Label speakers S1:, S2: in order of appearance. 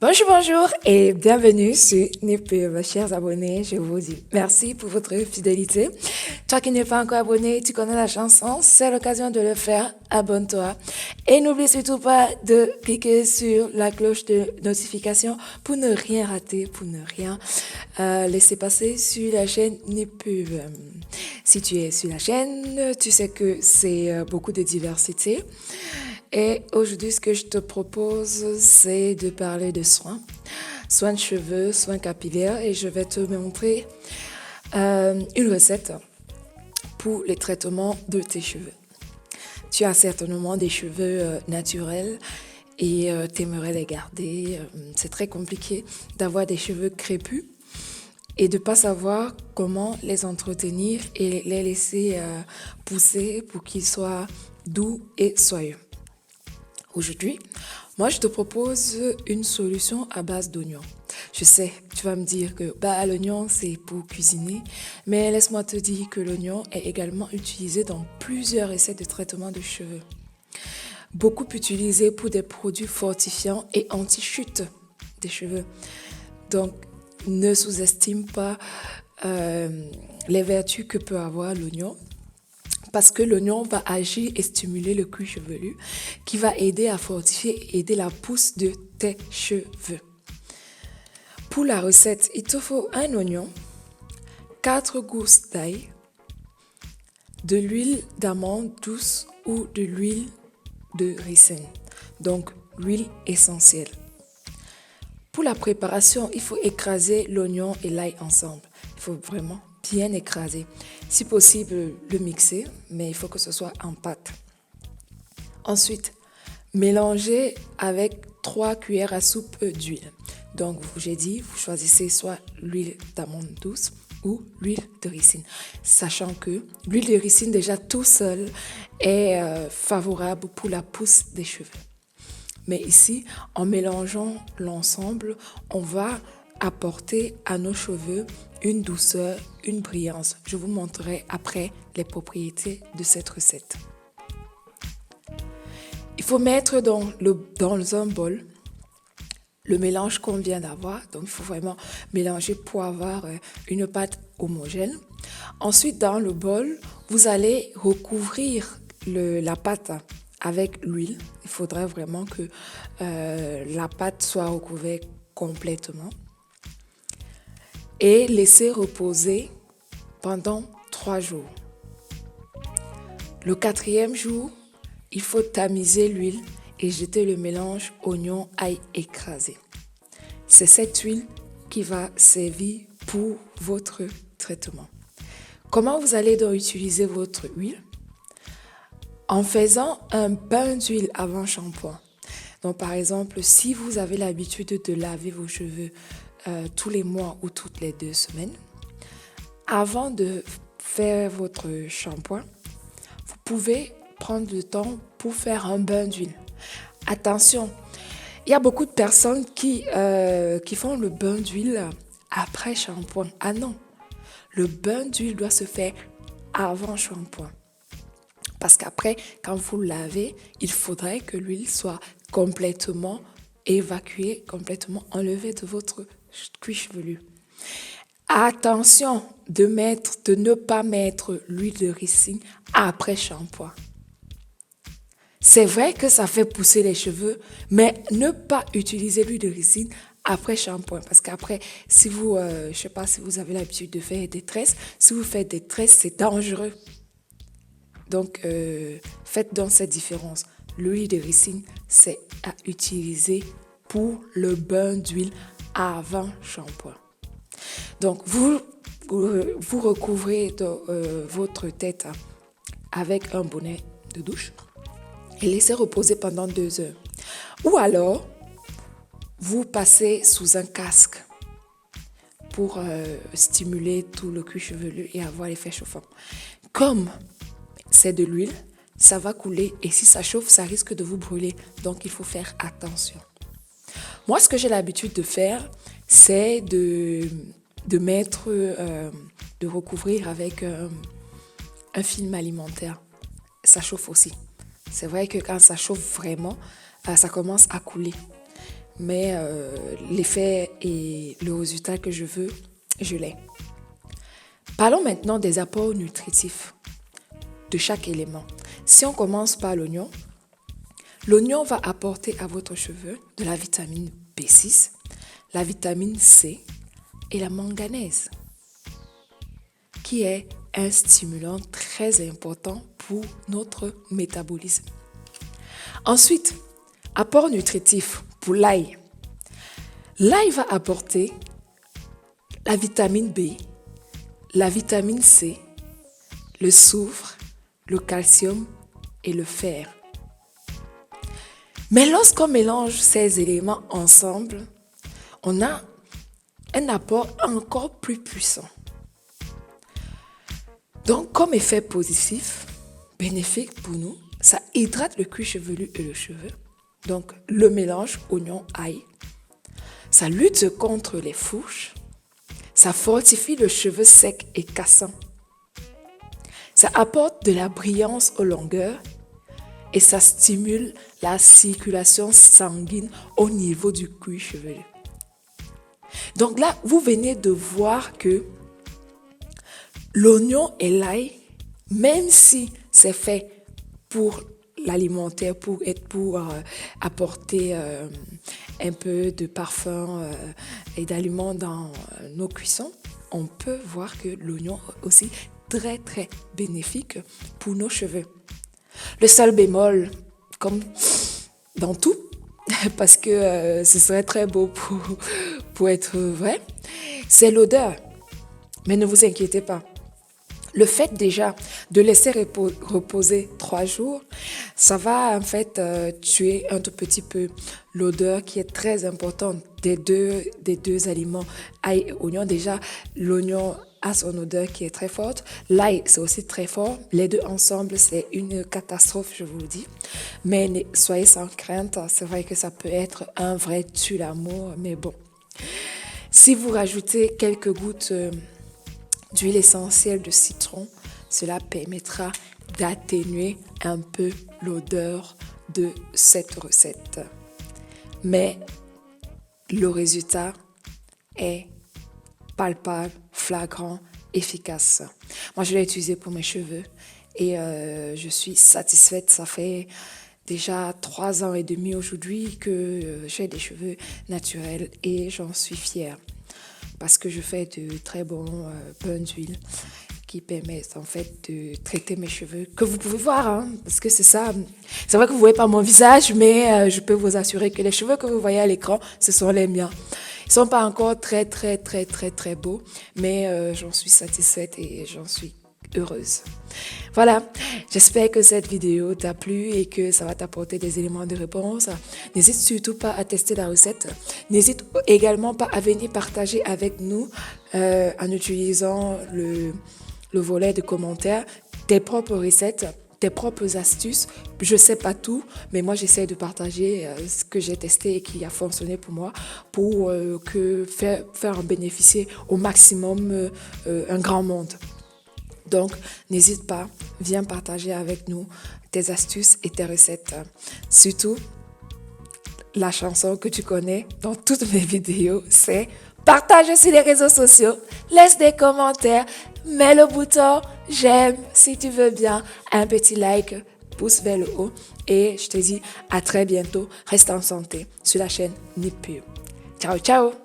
S1: Bonjour, bonjour et bienvenue sur NIPUB. Chers abonnés, je vous dis merci pour votre fidélité. Toi qui n'es pas encore abonné, tu connais la chanson, c'est l'occasion de le faire. Abonne-toi. Et n'oublie surtout pas de cliquer sur la cloche de notification pour ne rien rater, pour ne rien laisser passer sur la chaîne NIPUB. Si tu es sur la chaîne, tu sais que c'est beaucoup de diversité. Et aujourd'hui, ce que je te propose, c'est de parler de soins de cheveux, soins capillaires, et je vais te montrer une recette pour les traitements de tes cheveux. Tu as certainement des cheveux naturels et tu aimerais les garder. C'est très compliqué d'avoir des cheveux crépus et de ne pas savoir comment les entretenir et les laisser pousser pour qu'ils soient doux et soyeux. Aujourd'hui, moi, je te propose une solution à base d'oignons. Je sais, tu vas me dire que l'oignon, c'est pour cuisiner, mais laisse-moi te dire que l'oignon est également utilisé dans plusieurs essais de traitement de cheveux. Beaucoup utilisé pour des produits fortifiants et anti-chute des cheveux. Donc, ne sous-estime pas les vertus que peut avoir l'oignon. Parce que l'oignon va agir et stimuler le cuir chevelu qui va aider à fortifier et aider la pousse de tes cheveux. Pour la recette, il te faut un oignon, 4 gousses d'ail, de l'huile d'amande douce ou de l'huile de ricin, donc l'huile essentielle. Pour la préparation, il faut écraser l'oignon et l'ail ensemble. Il faut vraiment bien écraser. Si possible, le mixer, mais il faut que ce soit en pâte. Ensuite, mélanger avec 3 cuillères à soupe d'huile. Donc, j'ai dit, vous choisissez soit l'huile d'amande douce ou l'huile de ricine. Sachant que l'huile de ricine, déjà tout seul, est favorable pour la pousse des cheveux. Mais ici, en mélangeant l'ensemble, on va apporter à nos cheveux une douceur, une brillance. Je vous montrerai après les propriétés de cette recette. Il faut mettre dans un bol le mélange qu'on vient d'avoir. Donc, il faut vraiment mélanger pour avoir une pâte homogène. Ensuite, dans le bol, vous allez recouvrir la pâte avec l'huile. Il faudrait vraiment que la pâte soit recouverte complètement. Et laisser reposer pendant 3 jours. Le 4e jour, il faut tamiser l'huile et jeter le mélange oignon ail écrasé. C'est cette huile qui va servir pour votre traitement. Comment vous allez donc utiliser votre huile? En faisant un bain d'huile avant shampoing. Donc par exemple, si vous avez l'habitude de laver vos cheveux tous les mois ou toutes les 2 semaines, avant de faire votre shampoing, vous pouvez prendre le temps pour faire un bain d'huile. Attention, il y a beaucoup de personnes qui font le bain d'huile après shampoing. Ah non, le bain d'huile doit se faire avant shampoing. Parce qu'après, quand vous lavez, il faudrait que l'huile soit complètement évacuée, complètement enlevée de votre cuir chevelu. Attention de ne pas mettre l'huile de ricin après shampoing. C'est vrai que ça fait pousser les cheveux, mais ne pas utiliser l'huile de ricin après shampoing. Parce qu'après, si vous, je ne sais pas si vous avez l'habitude de faire des tresses, si vous faites des tresses, c'est dangereux. Donc, faites donc cette différence. L'huile de ricin, c'est à utiliser pour le bain d'huile avant shampoing. Donc, vous recouvrez votre tête avec un bonnet de douche et laissez reposer pendant 2 heures. Ou alors, vous passez sous un casque pour stimuler tout le cuir chevelu et avoir l'effet chauffant. Comme c'est de l'huile, ça va couler et si ça chauffe, ça risque de vous brûler. Donc, il faut faire attention. Moi, ce que j'ai l'habitude de faire, c'est de recouvrir avec un film alimentaire. Ça chauffe aussi. C'est vrai que quand ça chauffe vraiment, ça commence à couler. mais l'effet et le résultat que je veux, je l'ai. Parlons maintenant des apports nutritifs de chaque élément. Si on commence par l'oignon, l'oignon va apporter à votre cheveu de la vitamine B6, la vitamine C et la manganèse, qui est un stimulant très important pour notre métabolisme. Ensuite, apport nutritif pour l'ail. L'ail va apporter la vitamine B, la vitamine C, le soufre, le calcium et le fer. Mais lorsqu'on mélange ces éléments ensemble, on a un apport encore plus puissant. Donc, comme effet positif, bénéfique pour nous, ça hydrate le cuir chevelu et le cheveu. Donc, le mélange oignon-ail. Ça lutte contre les fourches. Ça fortifie le cheveu sec et cassant. Ça apporte de la brillance aux longueurs et ça stimule la circulation sanguine au niveau du cuir chevelu. Donc là, vous venez de voir que l'oignon et l'ail, même si c'est fait pour l'alimentaire, pour apporter un peu de parfum et d'aliments dans nos cuissons, on peut voir que l'oignon est aussi très très bénéfique pour nos cheveux. Le seul bémol, comme dans tout, parce que ce serait très beau pour être vrai, c'est l'odeur. Mais ne vous inquiétez pas. Le fait déjà de laisser reposer 3 jours, ça va en fait tuer un tout petit peu l'odeur qui est très importante des deux aliments, ail et oignon. Déjà, l'oignon a son odeur qui est très forte. L'ail, c'est aussi très fort. Les deux ensemble, c'est une catastrophe, je vous le dis. Mais soyez sans crainte, c'est vrai que ça peut être un vrai tue-l'amour, mais bon. Si vous rajoutez quelques gouttes d'huile essentielle de citron, cela permettra d'atténuer un peu l'odeur de cette recette. Mais le résultat est palpable, flagrant, efficace. Moi, je l'ai utilisé pour mes cheveux et je suis satisfaite. Ça fait déjà 3 ans et demi aujourd'hui que j'ai des cheveux naturels et j'en suis fière parce que je fais de très bons bains d'huile qui permettent en fait de traiter mes cheveux, que vous pouvez voir, hein, parce que c'est ça. C'est vrai que vous ne voyez pas mon visage, mais je peux vous assurer que les cheveux que vous voyez à l'écran, ce sont les miens. Ils ne sont pas encore très, très, très, très, très beaux, mais j'en suis satisfaite et j'en suis heureuse. Voilà, j'espère que cette vidéo t'a plu et que ça va t'apporter des éléments de réponse. N'hésite surtout pas à tester la recette. N'hésite également pas à venir partager avec nous en utilisant le volet de commentaires, tes propres recettes, tes propres astuces. Je sais pas tout, mais moi j'essaie de partager ce que j'ai testé et qui a fonctionné pour moi pour faire en bénéficier au maximum un grand monde. Donc, n'hésite pas, viens partager avec nous tes astuces et tes recettes. Surtout, la chanson que tu connais dans toutes mes vidéos, c'est partage sur les réseaux sociaux, laisse des commentaires, mets le bouton j'aime si tu veux bien, un petit like, pouce vers le haut et je te dis à très bientôt. Reste en santé sur la chaîne Nipur. Ciao, ciao!